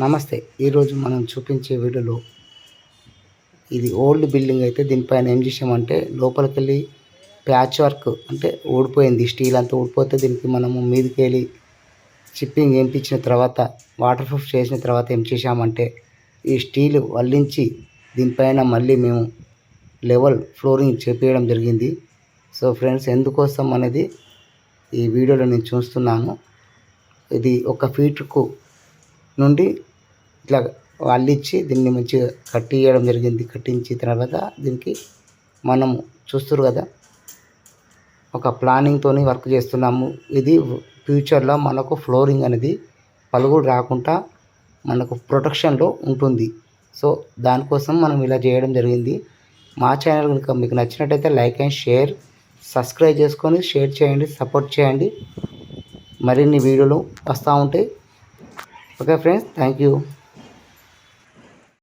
నమస్తే. ఈరోజు మనం చూపించే వీడియోలో ఇది ఓల్డ్ బిల్డింగ్ అయితే దీనిపైన ఏం చేసామంటే లోపలికెళ్ళి ప్యాచ్ వర్క్ అంటే ఊడిపోయింది, స్టీల్ అంతా ఊడిపోతే దీనికి మనము మీదకెళ్ళి చిప్పింగ్ వేయించిన తర్వాత వాటర్ ప్రూఫ్ చేసిన తర్వాత ఏం చేసామంటే ఈ స్టీల్ వల్లించి దీనిపైన మళ్ళీ మేము లెవెల్ ఫ్లోరింగ్ చేపించడం జరిగింది. సో ఫ్రెండ్స్, ఎందుకోసం అనేది ఈ వీడియోలో నేను చూస్తున్నాను. ఇది 1 ఫీటుకు నుండి ఇట్లా అల్లించి దీన్ని మంచిగా కట్టియడం జరిగింది. కట్టించిన తర్వాత దీనికి మనము చూస్తున్నారు కదా, ఒక ప్లానింగ్తోని వర్క్ చేస్తున్నాము. ఇది ఫ్యూచర్లో మనకు ఫ్లోరింగ్ అనేది పలుగుడు రాకుండా మనకు ప్రొటెక్షన్లో ఉంటుంది. సో దానికోసం మనం ఇలా చేయడం జరిగింది. మా ఛానల్ కనుక మీకు నచ్చినట్టయితే లైక్ అండ్ షేర్, సబ్స్క్రైబ్ చేసుకొని షేర్ చేయండి, సపోర్ట్ చేయండి. మరిన్ని వీడియోలు వస్తూ ఉంటాయి. Okay friends, thank you.